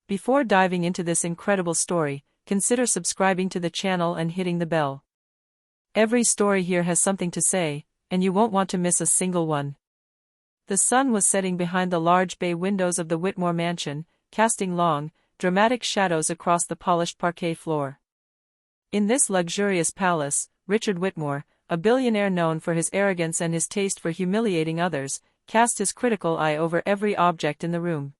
Before diving into this incredible story, consider subscribing to the channel and hitting the bell. Every story here has something to say, and you won't want to miss a single one. The sun was setting behind the large bay windows of the Whitmore mansion, casting long, dramatic shadows across the polished parquet floor. In this luxurious palace, Richard Whitmore, a billionaire known for his arrogance and his taste for humiliating others, cast his critical eye over every object in the room.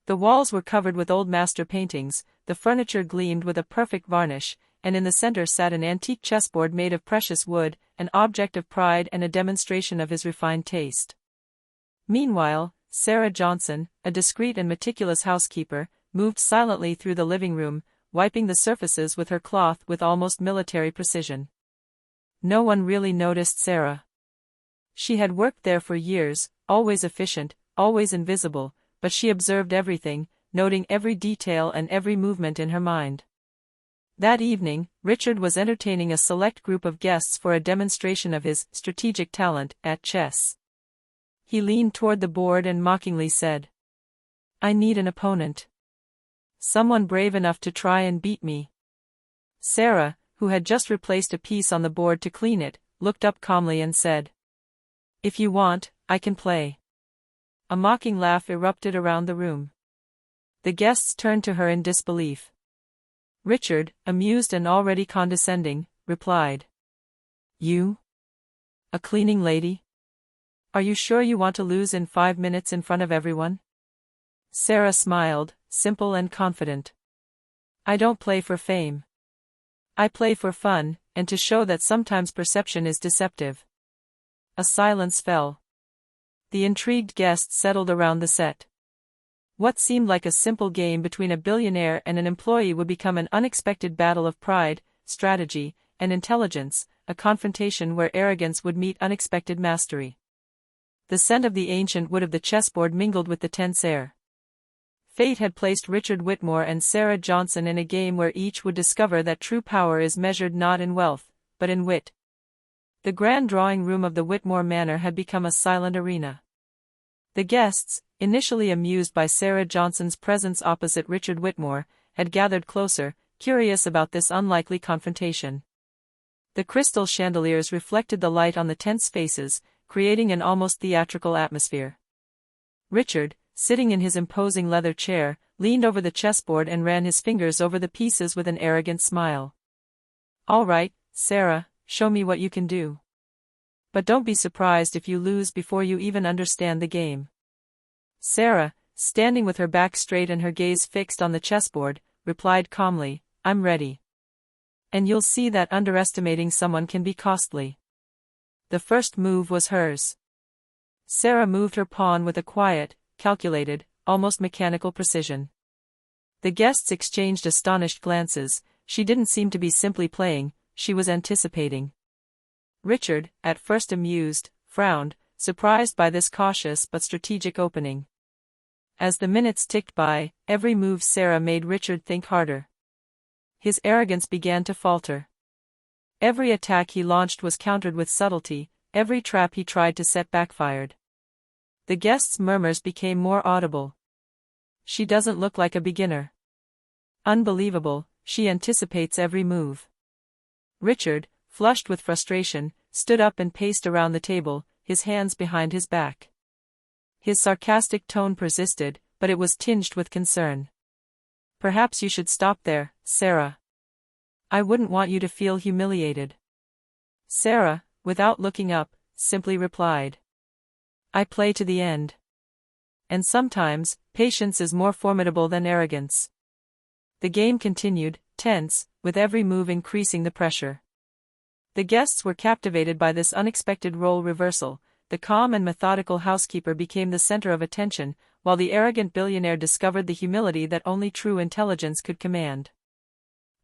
The walls were covered with old master paintings, the furniture gleamed with a perfect varnish, and in the center sat an antique chessboard made of precious wood, an object of pride and a demonstration of his refined taste. Meanwhile, Sarah Johnson, a discreet and meticulous housekeeper, moved silently through the living room, wiping the surfaces with her cloth with almost military precision. No one really noticed Sarah. She had worked there for years, always efficient, always invisible, but she observed everything, noting every detail and every movement in her mind. That evening, Richard was entertaining a select group of guests for a demonstration of his strategic talent at chess. He leaned toward the board and mockingly said, "I need an opponent. Someone brave enough to try and beat me." Sarah, who had just replaced a piece on the board to clean it, looked up calmly and said, "If you want, I can play." A mocking laugh erupted around the room. The guests turned to her in disbelief. Richard, amused and already condescending, replied, "You? A cleaning lady? Are you sure you want to lose in 5 minutes in front of everyone?" Sarah smiled, simple and confident. "I don't play for fame. I play for fun, and to show that sometimes perception is deceptive." A silence fell. The intrigued guests settled around the set. What seemed like a simple game between a billionaire and an employee would become an unexpected battle of pride, strategy, and intelligence, a confrontation where arrogance would meet unexpected mastery. The scent of the ancient wood of the chessboard mingled with the tense air. Fate had placed Richard Whitmore and Sarah Johnson in a game where each would discover that true power is measured not in wealth, but in wit. The grand drawing room of the Whitmore Manor had become a silent arena. The guests, initially amused by Sarah Johnson's presence opposite Richard Whitmore, had gathered closer, curious about this unlikely confrontation. The crystal chandeliers reflected the light on the tense faces, creating an almost theatrical atmosphere. Richard, sitting in his imposing leather chair, leaned over the chessboard and ran his fingers over the pieces with an arrogant smile. "All right, Sarah, show me what you can do. But don't be surprised if you lose before you even understand the game." Sarah, standing with her back straight and her gaze fixed on the chessboard, replied calmly, "I'm ready. And you'll see that underestimating someone can be costly." The first move was hers. Sarah moved her pawn with a quiet, calculated, almost mechanical precision. The guests exchanged astonished glances. She didn't seem to be simply playing, she was anticipating. Richard, at first amused, frowned, surprised by this cautious but strategic opening. As the minutes ticked by, every move Sarah made Richard think harder. His arrogance began to falter. Every attack he launched was countered with subtlety, every trap he tried to set backfired. The guests' murmurs became more audible. "She doesn't look like a beginner. Unbelievable, she anticipates every move." Richard, flushed with frustration, stood up and paced around the table, his hands behind his back. His sarcastic tone persisted, but it was tinged with concern. "Perhaps you should stop there, Sarah. I wouldn't want you to feel humiliated." Sarah, without looking up, simply replied, "I play to the end. And sometimes, patience is more formidable than arrogance." The game continued, tense, with every move increasing the pressure. The guests were captivated by this unexpected role reversal. The calm and methodical housekeeper became the center of attention, while the arrogant billionaire discovered the humility that only true intelligence could command.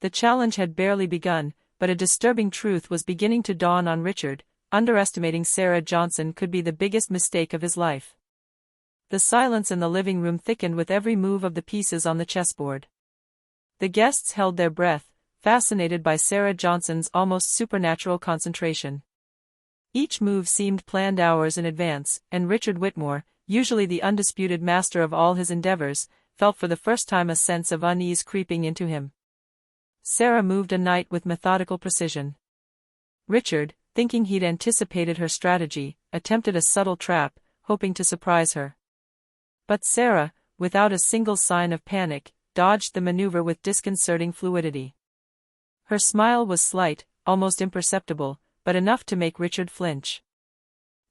The challenge had barely begun, but a disturbing truth was beginning to dawn on Richard: underestimating Sarah Johnson could be the biggest mistake of his life. The silence in the living room thickened with every move of the pieces on the chessboard. The guests held their breath, fascinated by Sarah Johnson's almost supernatural concentration. Each move seemed planned hours in advance, and Richard Whitmore, usually the undisputed master of all his endeavors, felt for the first time a sense of unease creeping into him. Sarah moved a knight with methodical precision. Richard, thinking he'd anticipated her strategy, attempted a subtle trap, hoping to surprise her. But Sarah, without a single sign of panic, dodged the maneuver with disconcerting fluidity. Her smile was slight, almost imperceptible, but enough to make Richard flinch.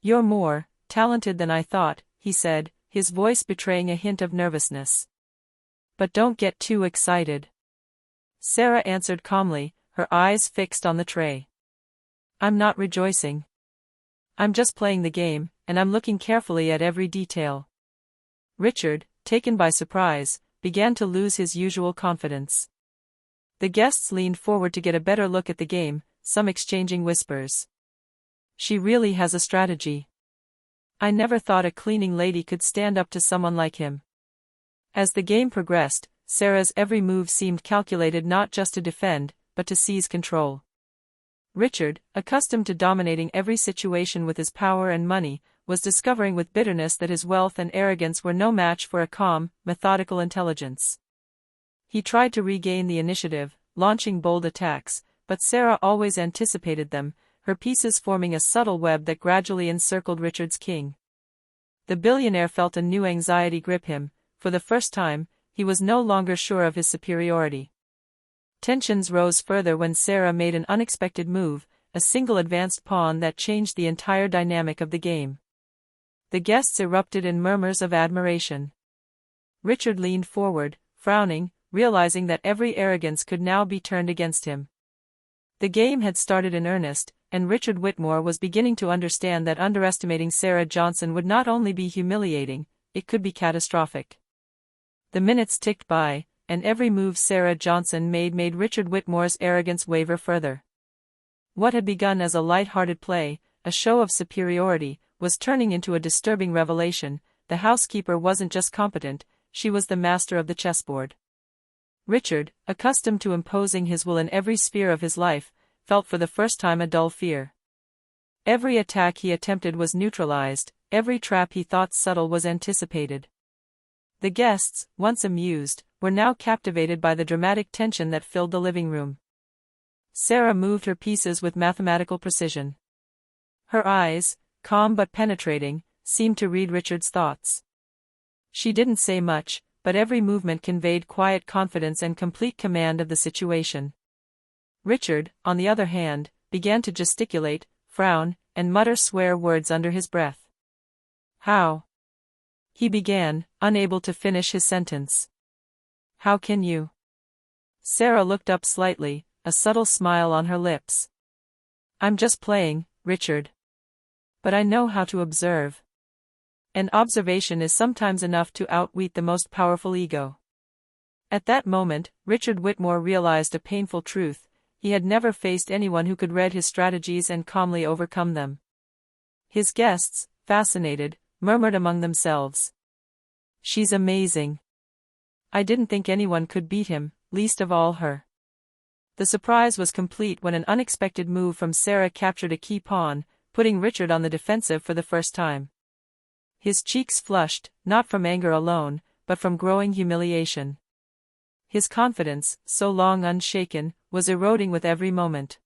"You're more talented than I thought," he said, his voice betraying a hint of nervousness. "But don't get too excited." Sarah answered calmly, her eyes fixed on the tray. "I'm not rejoicing. I'm just playing the game, and I'm looking carefully at every detail." Richard, taken by surprise, began to lose his usual confidence. The guests leaned forward to get a better look at the game, some exchanging whispers. "She really has a strategy. I never thought a cleaning lady could stand up to someone like him." As the game progressed, Sarah's every move seemed calculated not just to defend, but to seize control. Richard, accustomed to dominating every situation with his power and money, was discovering with bitterness that his wealth and arrogance were no match for a calm, methodical intelligence. He tried to regain the initiative, launching bold attacks, but Sarah always anticipated them, her pieces forming a subtle web that gradually encircled Richard's king. The billionaire felt a new anxiety grip him. For the first time, he was no longer sure of his superiority. Tensions rose further when Sarah made an unexpected move, a single advanced pawn that changed the entire dynamic of the game. The guests erupted in murmurs of admiration. Richard leaned forward, frowning, realizing that every arrogance could now be turned against him. The game had started in earnest, and Richard Whitmore was beginning to understand that underestimating Sarah Johnson would not only be humiliating, it could be catastrophic. The minutes ticked by, and every move Sarah Johnson made Richard Whitmore's arrogance waver further. What had begun as a light-hearted play, a show of superiority, was turning into a disturbing revelation. The housekeeper wasn't just competent, she was the master of the chessboard. Richard, accustomed to imposing his will in every sphere of his life, felt for the first time a dull fear. Every attack he attempted was neutralized, every trap he thought subtle was anticipated. The guests, once amused, were now captivated by the dramatic tension that filled the living room. Sarah moved her pieces with mathematical precision. Her eyes, calm but penetrating, seemed to read Richard's thoughts. She didn't say much, but every movement conveyed quiet confidence and complete command of the situation. Richard, on the other hand, began to gesticulate, frown, and mutter swear words under his breath. "How?" he began, unable to finish his sentence. "How can you?" Sarah looked up slightly, a subtle smile on her lips. "I'm just playing, Richard. But I know how to observe. And observation is sometimes enough to outwit the most powerful ego." At that moment, Richard Whitmore realized a painful truth: he had never faced anyone who could read his strategies and calmly overcome them. His guests, fascinated, murmured among themselves. "She's amazing. I didn't think anyone could beat him, least of all her." The surprise was complete when an unexpected move from Sarah captured a key pawn, putting Richard on the defensive for the first time. His cheeks flushed, not from anger alone, but from growing humiliation. His confidence, so long unshaken, was eroding with every moment.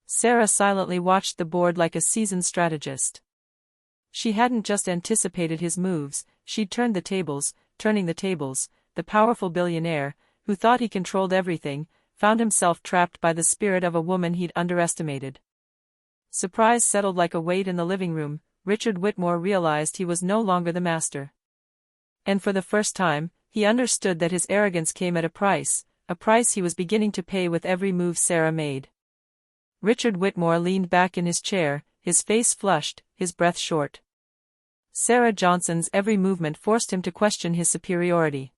Sarah silently watched the board like a seasoned strategist. She hadn't just anticipated his moves, she'd turning the tables. The powerful billionaire, who thought he controlled everything, found himself trapped by the spirit of a woman he'd underestimated. Surprise settled like a weight in the living room. Richard Whitmore realized he was no longer the master. And for the first time, he understood that his arrogance came at a price he was beginning to pay with every move Sarah made. Richard Whitmore leaned back in his chair, his face flushed, his breath short. Sarah Johnson's every movement forced him to question his superiority.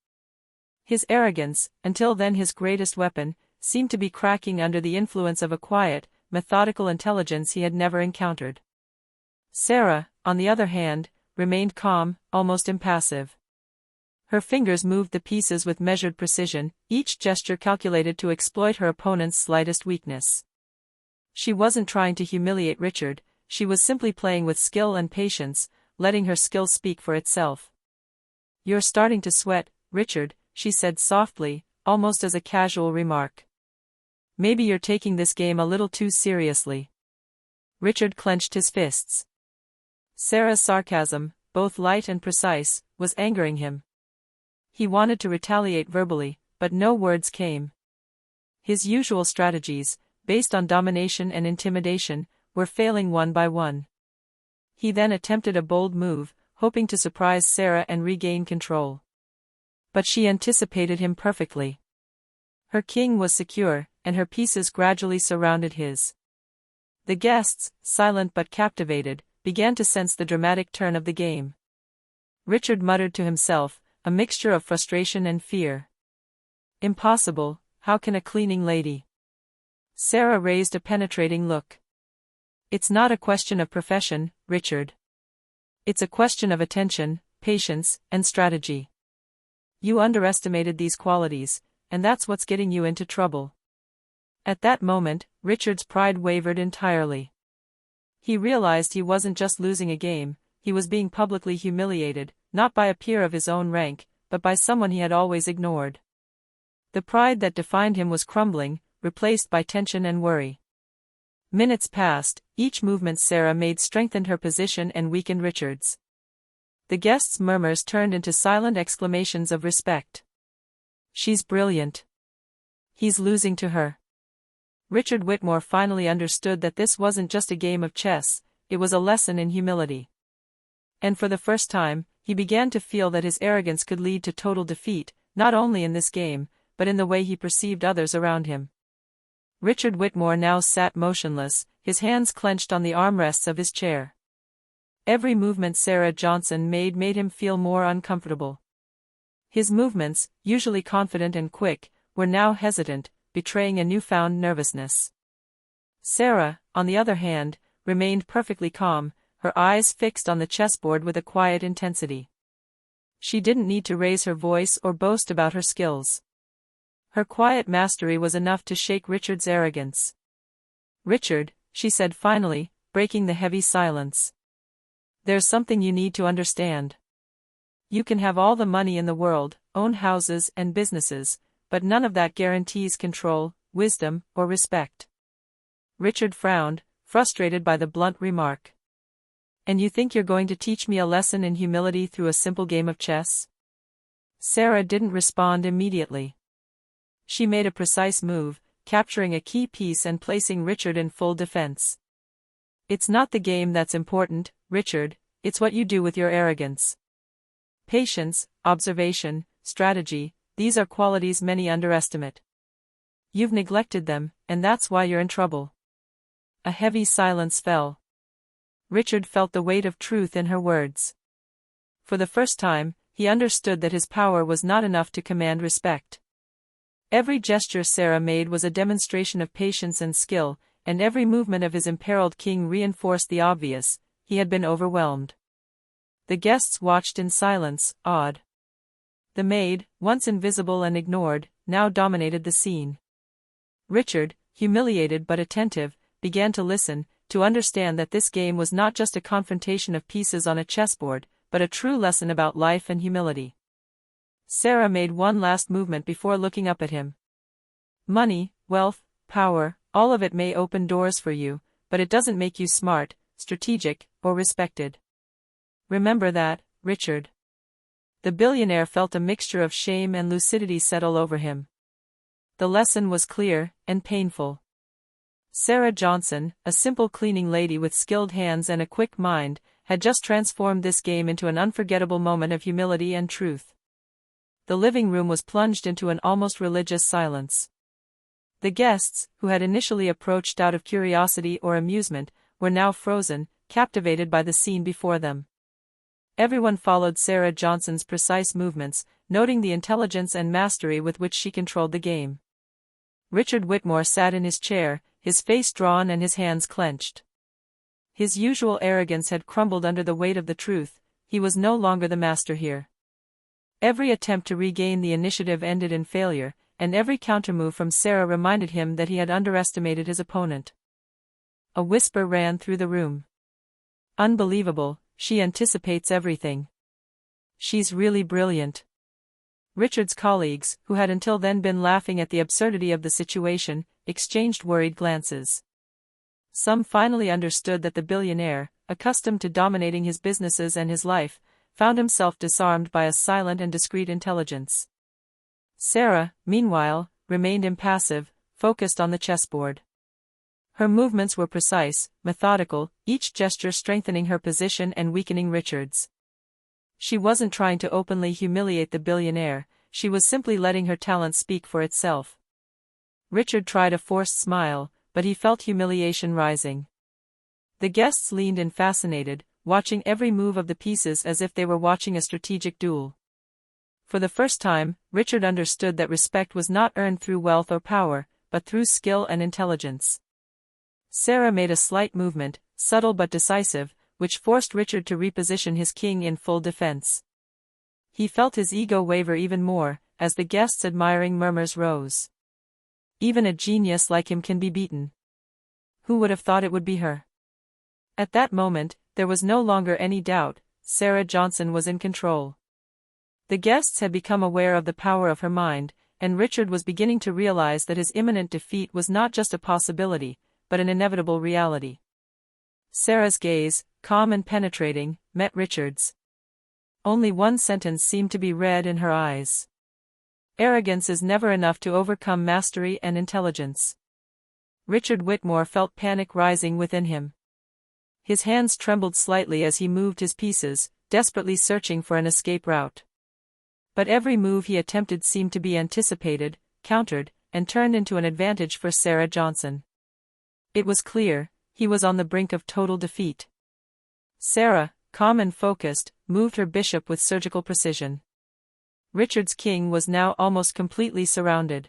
His arrogance, until then his greatest weapon, seemed to be cracking under the influence of a quiet, methodical intelligence he had never encountered. Sarah, on the other hand, remained calm, almost impassive. Her fingers moved the pieces with measured precision, each gesture calculated to exploit her opponent's slightest weakness. She wasn't trying to humiliate Richard, she was simply playing with skill and patience, letting her skill speak for itself. "You're starting to sweat," Richard," she said softly, almost as a casual remark. "Maybe you're taking this game a little too seriously." Richard clenched his fists. Sarah's sarcasm, both light and precise, was angering him. He wanted to retaliate verbally, but no words came. His usual strategies, based on domination and intimidation, were failing one by one. He then attempted a bold move, hoping to surprise Sarah and regain control. But she anticipated him perfectly. Her king was secure, and her pieces gradually surrounded his. The guests, silent but captivated, began to sense the dramatic turn of the game. Richard muttered to himself, a mixture of frustration and fear. "Impossible, how can a cleaning lady?" Sarah raised a penetrating look. "It's not a question of profession, Richard. It's a question of attention, patience, and strategy. You underestimated these qualities, and that's what's getting you into trouble." At that moment, Richard's pride wavered entirely. He realized he wasn't just losing a game, he was being publicly humiliated, not by a peer of his own rank, but by someone he had always ignored. The pride that defined him was crumbling, replaced by tension and worry. Minutes passed, each movement Sarah made strengthened her position and weakened Richard's. The guests' murmurs turned into silent exclamations of respect. "She's brilliant. He's losing to her." Richard Whitmore finally understood that this wasn't just a game of chess, it was a lesson in humility. And for the first time, he began to feel that his arrogance could lead to total defeat, not only in this game, but in the way he perceived others around him. Richard Whitmore now sat motionless, his hands clenched on the armrests of his chair. Every movement Sarah Johnson made him feel more uncomfortable. His movements, usually confident and quick, were now hesitant, betraying a newfound nervousness. Sarah, on the other hand, remained perfectly calm, her eyes fixed on the chessboard with a quiet intensity. She didn't need to raise her voice or boast about her skills. Her quiet mastery was enough to shake Richard's arrogance. "Richard," she said finally, breaking the heavy silence. "There's something you need to understand. You can have all the money in the world, own houses and businesses, but none of that guarantees control, wisdom, or respect." Richard frowned, frustrated by the blunt remark. "And you think you're going to teach me a lesson in humility through a simple game of chess?" Sarah didn't respond immediately. She made a precise move, capturing a key piece and placing Richard in full defense. "It's not the game that's important, Richard, it's what you do with your arrogance. Patience, observation, strategy, these are qualities many underestimate. You've neglected them, and that's why you're in trouble." A heavy silence fell. Richard felt the weight of truth in her words. For the first time, he understood that his power was not enough to command respect. Every gesture Sarah made was a demonstration of patience and skill, and every movement of his imperiled king reinforced the obvious: he had been overwhelmed. The guests watched in silence, awed. The maid, once invisible and ignored, now dominated the scene. Richard, humiliated but attentive, began to listen, to understand that this game was not just a confrontation of pieces on a chessboard, but a true lesson about life and humility. Sarah made one last movement before looking up at him. "Money, wealth, power, all of it may open doors for you, but it doesn't make you smart, strategic, or respected. Remember that, Richard." The billionaire felt a mixture of shame and lucidity settle over him. The lesson was clear, and painful. Sarah Johnson, a simple cleaning lady with skilled hands and a quick mind, had just transformed this game into an unforgettable moment of humility and truth. The living room was plunged into an almost religious silence. The guests, who had initially approached out of curiosity or amusement, were now frozen, captivated by the scene before them. Everyone followed Sarah Johnson's precise movements, noting the intelligence and mastery with which she controlled the game. Richard Whitmore sat in his chair, his face drawn and his hands clenched. His usual arrogance had crumbled under the weight of the truth: he was no longer the master here. Every attempt to regain the initiative ended in failure, and every countermove from Sarah reminded him that he had underestimated his opponent. A whisper ran through the room. "Unbelievable, she anticipates everything. She's really brilliant." Richard's colleagues, who had until then been laughing at the absurdity of the situation, exchanged worried glances. Some finally understood that the billionaire, accustomed to dominating his businesses and his life, found himself disarmed by a silent and discreet intelligence. Sarah, meanwhile, remained impassive, focused on the chessboard. Her movements were precise, methodical, each gesture strengthening her position and weakening Richard's. She wasn't trying to openly humiliate the billionaire, she was simply letting her talent speak for itself. Richard tried a forced smile, but he felt humiliation rising. The guests leaned in fascinated, watching every move of the pieces as if they were watching a strategic duel. For the first time, Richard understood that respect was not earned through wealth or power, but through skill and intelligence. Sarah made a slight movement, subtle but decisive, which forced Richard to reposition his king in full defense. He felt his ego waver even more, as the guests' admiring murmurs rose. Even a genius like him can be beaten. Who would have thought it would be her? At that moment, there was no longer any doubt, Sarah Johnson was in control. The guests had become aware of the power of her mind, and Richard was beginning to realize that his imminent defeat was not just a possibility, but an inevitable reality. Sarah's gaze, calm and penetrating, met Richard's. Only one sentence seemed to be read in her eyes. Arrogance is never enough to overcome mastery and intelligence. Richard Whitmore felt panic rising within him. His hands trembled slightly as he moved his pieces, desperately searching for an escape route. But every move he attempted seemed to be anticipated, countered, and turned into an advantage for Sarah Johnson. It was clear, he was on the brink of total defeat. Sarah, calm and focused, moved her bishop with surgical precision. Richard's king was now almost completely surrounded.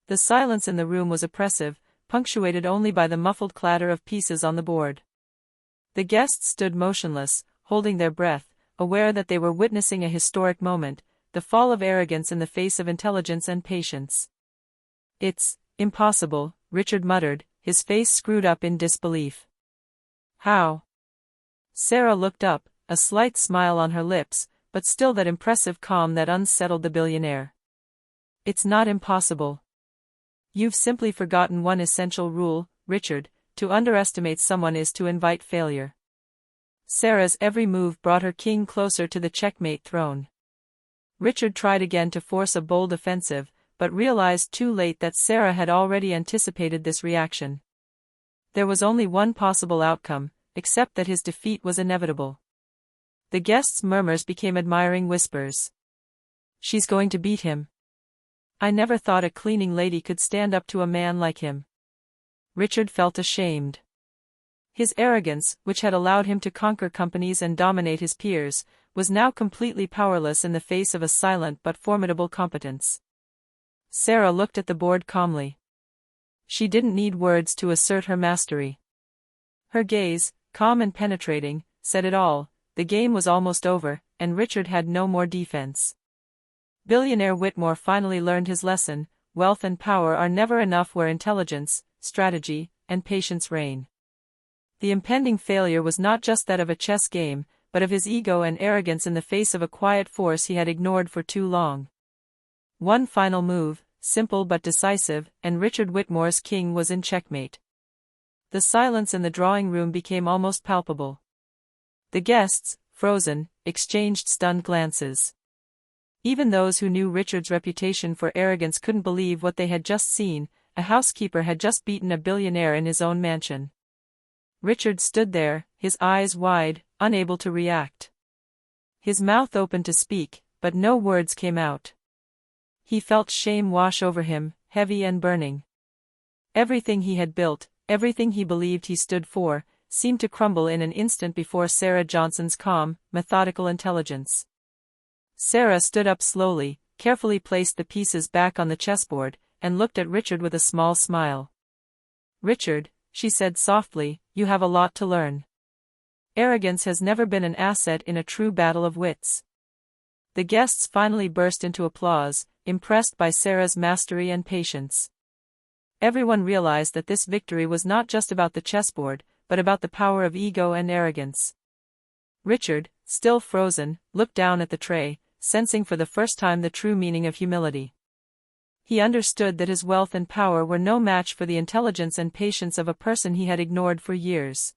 The silence in the room was oppressive, punctuated only by the muffled clatter of pieces on the board. The guests stood motionless, holding their breath, aware that they were witnessing a historic moment, the fall of arrogance in the face of intelligence and patience. "It's impossible," Richard muttered, his face screwed up in disbelief. "How?" Sarah looked up, a slight smile on her lips, but still that impressive calm that unsettled the billionaire. "It's not impossible. You've simply forgotten one essential rule, Richard. To underestimate someone is to invite failure." Sarah's every move brought her king closer to the checkmate throne. Richard tried again to force a bold offensive, but realized too late that Sarah had already anticipated this reaction. There was only one possible outcome, except that his defeat was inevitable. The guests' murmurs became admiring whispers. "She's going to beat him. I never thought a cleaning lady could stand up to a man like him." Richard felt ashamed. His arrogance, which had allowed him to conquer companies and dominate his peers, was now completely powerless in the face of a silent but formidable competence. Sarah looked at the board calmly. She didn't need words to assert her mastery. Her gaze, calm and penetrating, said it all. The game was almost over, and Richard had no more defense. Billionaire Whitmore finally learned his lesson: wealth and power are never enough where intelligence, strategy, and patience reign. The impending failure was not just that of a chess game, but of his ego and arrogance in the face of a quiet force he had ignored for too long. One final move, simple but decisive, and Richard Whitmore's king was in checkmate. The silence in the drawing room became almost palpable. The guests, frozen, exchanged stunned glances. Even those who knew Richard's reputation for arrogance couldn't believe what they had just seen. A housekeeper had just beaten a billionaire in his own mansion. Richard stood there, his eyes wide, unable to react. His mouth opened to speak, but no words came out. He felt shame wash over him, heavy and burning. Everything he had built, everything he believed he stood for, seemed to crumble in an instant before Sarah Johnson's calm, methodical intelligence. Sarah stood up slowly, carefully placed the pieces back on the chessboard, and looked at Richard with a small smile. "Richard," she said softly, "you have a lot to learn. Arrogance has never been an asset in a true battle of wits." The guests finally burst into applause, impressed by Sarah's mastery and patience. Everyone realized that this victory was not just about the chessboard, but about the power of ego and arrogance. Richard, still frozen, looked down at the tray, sensing for the first time the true meaning of humility. He understood that his wealth and power were no match for the intelligence and patience of a person he had ignored for years.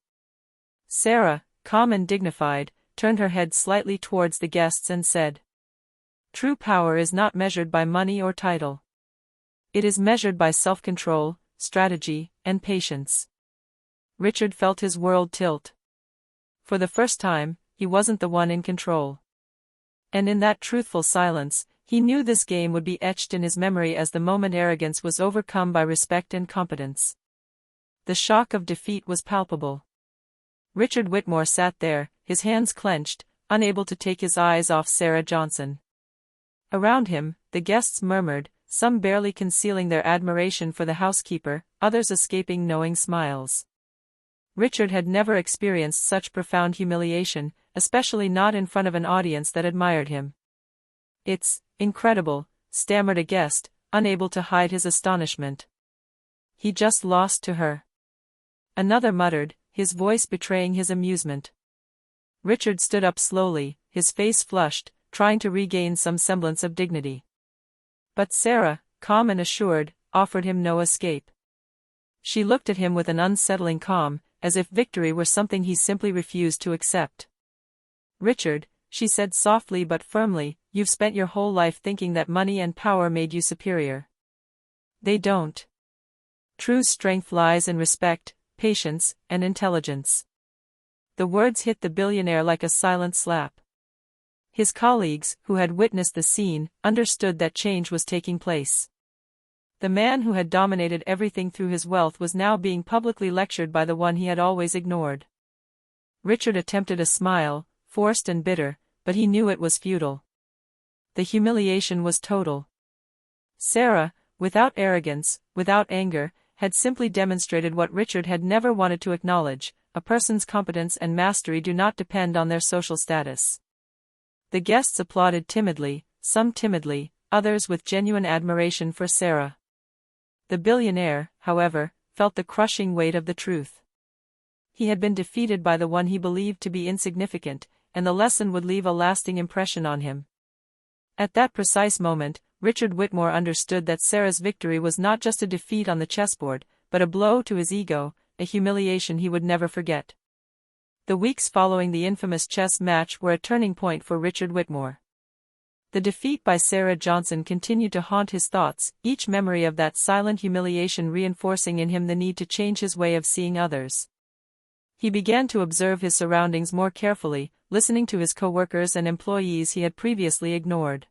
Sarah, calm and dignified, turned her head slightly towards the guests and said, "True power is not measured by money or title. It is measured by self-control, strategy, and patience." Richard felt his world tilt. For the first time, he wasn't the one in control. And in that truthful silence, he knew this game would be etched in his memory as the moment arrogance was overcome by respect and competence. The shock of defeat was palpable. Richard Whitmore sat there, his hands clenched, unable to take his eyes off Sarah Johnson. Around him, the guests murmured, some barely concealing their admiration for the housekeeper, others escaping knowing smiles. Richard had never experienced such profound humiliation, especially not in front of an audience that admired him. "It's incredible," stammered a guest, unable to hide his astonishment. "He just lost to her." Another muttered, his voice betraying his amusement. Richard stood up slowly, his face flushed, trying to regain some semblance of dignity. But Sarah, calm and assured, offered him no escape. She looked at him with an unsettling calm, as if victory were something he simply refused to accept. "Richard," she said softly but firmly, "you've spent your whole life thinking that money and power made you superior. They don't. True strength lies in respect, patience, and intelligence." The words hit the billionaire like a silent slap. His colleagues, who had witnessed the scene, understood that change was taking place. The man who had dominated everything through his wealth was now being publicly lectured by the one he had always ignored. Richard attempted a smile, forced and bitter, but he knew it was futile. The humiliation was total. Sarah, without arrogance, without anger, had simply demonstrated what Richard had never wanted to acknowledge: a person's competence and mastery do not depend on their social status. The guests applauded timidly, some timidly, others with genuine admiration for Sarah. The billionaire, however, felt the crushing weight of the truth. He had been defeated by the one he believed to be insignificant, and the lesson would leave a lasting impression on him. At that precise moment, Richard Whitmore understood that Sarah's victory was not just a defeat on the chessboard, but a blow to his ego, a humiliation he would never forget. The weeks following the infamous chess match were a turning point for Richard Whitmore. The defeat by Sarah Johnson continued to haunt his thoughts, each memory of that silent humiliation reinforcing in him the need to change his way of seeing others. He began to observe his surroundings more carefully, listening to his co-workers and employees he had previously ignored.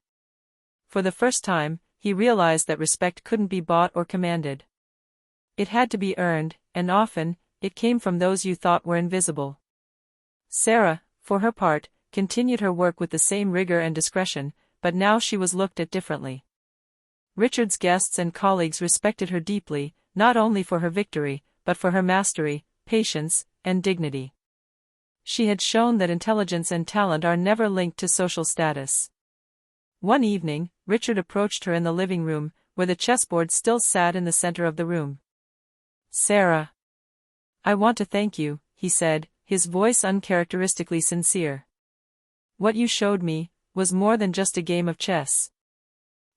For the first time, he realized that respect couldn't be bought or commanded. It had to be earned, and often, it came from those you thought were invisible. Sarah, for her part, continued her work with the same rigor and discretion, but now she was looked at differently. Richard's guests and colleagues respected her deeply, not only for her victory, but for her mastery, patience, and dignity. She had shown that intelligence and talent are never linked to social status. One evening, Richard approached her in the living room, where the chessboard still sat in the center of the room. "Sarah, I want to thank you," he said, his voice uncharacteristically sincere. "What you showed me was more than just a game of chess.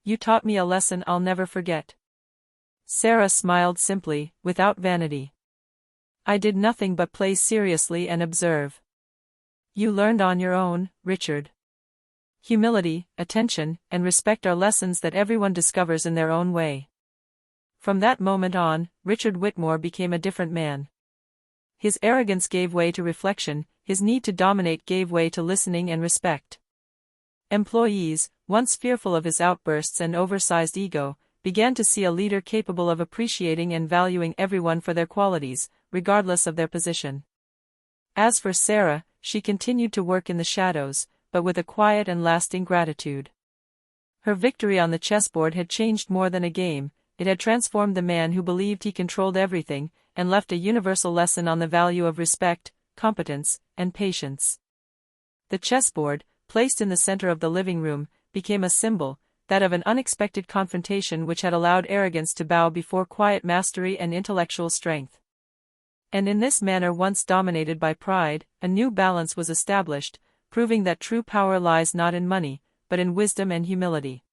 You taught me a lesson I'll never forget." Sarah smiled simply, without vanity. "I did nothing but play seriously and observe. You learned on your own, Richard. Humility, attention, and respect are lessons that everyone discovers in their own way." From that moment on, Richard Whitmore became a different man. His arrogance gave way to reflection, his need to dominate gave way to listening and respect. Employees, once fearful of his outbursts and oversized ego, began to see a leader capable of appreciating and valuing everyone for their qualities, regardless of their position. As for Sarah, she continued to work in the shadows, but with a quiet and lasting gratitude. Her victory on the chessboard had changed more than a game, it had transformed the man who believed he controlled everything, and left a universal lesson on the value of respect, competence, and patience. The chessboard, placed in the center of the living room, became a symbol, that of an unexpected confrontation which had allowed arrogance to bow before quiet mastery and intellectual strength. And in this manner, once dominated by pride, a new balance was established, proving that true power lies not in money, but in wisdom and humility.